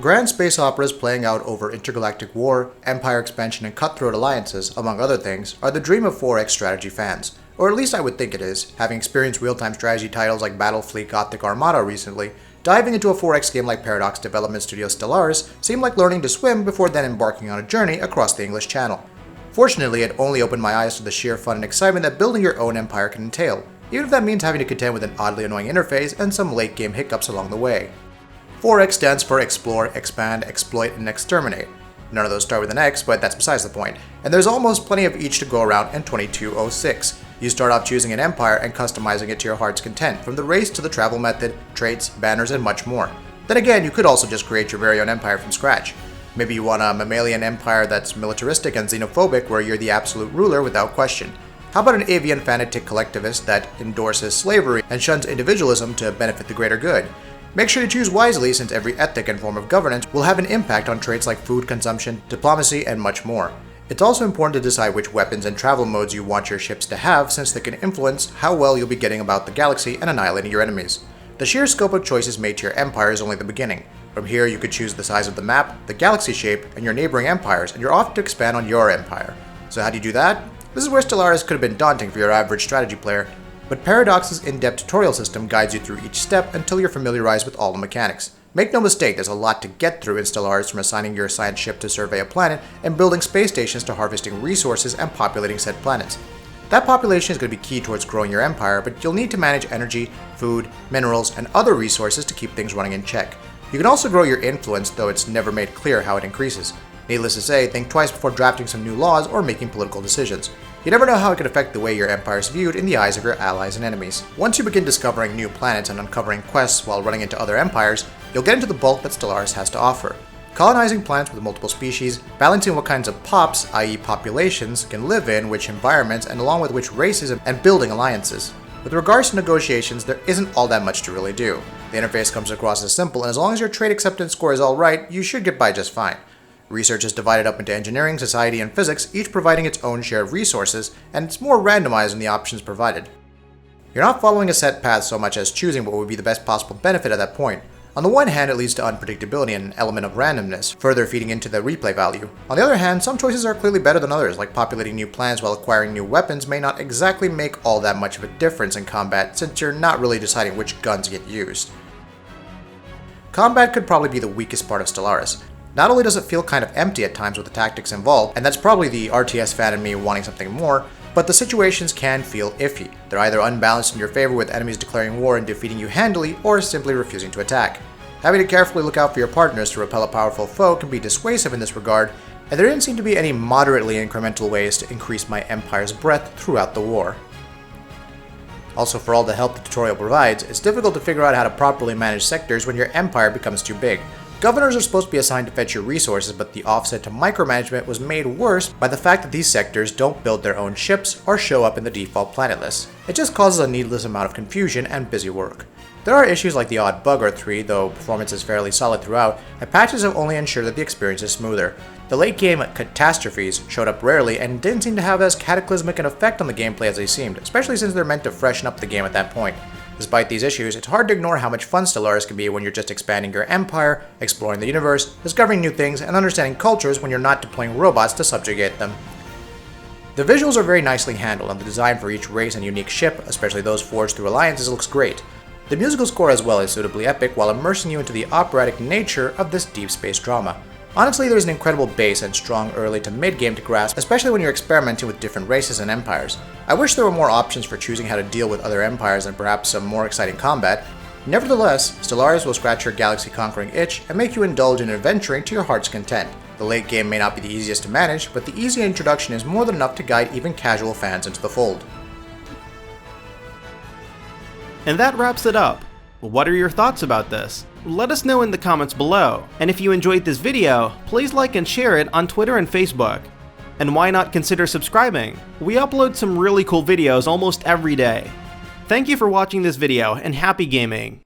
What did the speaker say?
grand space operas playing out over intergalactic war, empire expansion, and cutthroat alliances, among other things, are the dream of 4X strategy fans. Or at least I would think it is, having experienced real-time strategy titles like Battlefleet Gothic Armada recently. Diving into a 4X game like Paradox development studio Stellaris seemed like learning to swim before then embarking on a journey across the English Channel. Fortunately, it only opened my eyes to the sheer fun and excitement that building your own empire can entail, even if that means having to contend with an oddly annoying interface and some late-game hiccups along the way. 4X stands for Explore, Expand, Exploit, and Exterminate. None of those start with an X, but that's besides the point, and there's almost plenty of each to go around in 2206. You start off choosing an empire and customizing it to your heart's content, from the race to the travel method, traits, banners, and much more. Then again, you could also just create your very own empire from scratch. Maybe you want a mammalian empire that's militaristic and xenophobic where you're the absolute ruler without question. How about an avian fanatic collectivist that endorses slavery and shuns individualism to benefit the greater good? Make sure to choose wisely since every ethic and form of governance will have an impact on traits like food consumption, diplomacy, and much more. It's also important to decide which weapons and travel modes you want your ships to have since they can influence how well you'll be getting about the galaxy and annihilating your enemies. The sheer scope of choices made to your empire is only the beginning. From here you could choose the size of the map, the galaxy shape, and your neighboring empires, and you're off to expand on your empire. So how do you do that? This is where Stellaris could have been daunting for your average strategy player, but Paradox's in-depth tutorial system guides you through each step until you're familiarized with all the mechanics. Make no mistake, there's a lot to get through in Stellaris, from assigning your assigned ship to survey a planet and building space stations to harvesting resources and populating said planets. That population is going to be key towards growing your empire, but you'll need to manage energy, food, minerals, and other resources to keep things running in check. You can also grow your influence, though it's never made clear how it increases. Needless to say, think twice before drafting some new laws or making political decisions. You never know how it could affect the way your empire is viewed in the eyes of your allies and enemies. Once you begin discovering new planets and uncovering quests while running into other empires, you'll get into the bulk that Stellaris has to offer. Colonizing planets with multiple species, balancing what kinds of pops, i.e. populations, can live in which environments and along with which races, and building alliances. With regards to negotiations, there isn't all that much to really do. The interface comes across as simple, and as long as your trade acceptance score is alright, you should get by just fine. Research is divided up into engineering, society, and physics, each providing its own share of resources, and it's more randomized in the options provided. You're not following a set path so much as choosing what would be the best possible benefit at that point. On the one hand, it leads to unpredictability and an element of randomness, further feeding into the replay value. On the other hand, some choices are clearly better than others, like populating new planets while acquiring new weapons may not exactly make all that much of a difference in combat, since you're not really deciding which guns get used. Combat could probably be the weakest part of Stellaris. Not only does it feel kind of empty at times with the tactics involved, and that's probably the RTS fan in me wanting something more, but the situations can feel iffy. They're either unbalanced in your favor with enemies declaring war and defeating you handily, or simply refusing to attack. Having to carefully look out for your partners to repel a powerful foe can be dissuasive in this regard, and there didn't seem to be any moderately incremental ways to increase my empire's breadth throughout the war. Also, for all the help the tutorial provides, it's difficult to figure out how to properly manage sectors when your empire becomes too big. Governors are supposed to be assigned to fetch your resources, but the offset to micromanagement was made worse by the fact that these sectors don't build their own ships or show up in the default planet list. It just causes a needless amount of confusion and busy work. There are issues like the odd bug or three, though performance is fairly solid throughout, and patches have only ensured that the experience is smoother. The late game catastrophes showed up rarely and didn't seem to have as cataclysmic an effect on the gameplay as they seemed, especially since they're meant to freshen up the game at that point. Despite these issues, it's hard to ignore how much fun Stellaris can be when you're just expanding your empire, exploring the universe, discovering new things, and understanding cultures when you're not deploying robots to subjugate them. The visuals are very nicely handled, and the design for each race and unique ship, especially those forged through alliances, looks great. The musical score as well is suitably epic while immersing you into the operatic nature of this deep space drama. Honestly, there's an incredible base and strong early to mid-game to grasp, especially when you're experimenting with different races and empires. I wish there were more options for choosing how to deal with other empires and perhaps some more exciting combat. Nevertheless, Stellaris will scratch your galaxy-conquering itch and make you indulge in adventuring to your heart's content. The late game may not be the easiest to manage, but the easy introduction is more than enough to guide even casual fans into the fold. And that wraps it up. What are your thoughts about this? Let us know in the comments below. And if you enjoyed this video, please like and share it on Twitter and Facebook. And why not consider subscribing? We upload some really cool videos almost every day. Thank you for watching this video, and happy gaming!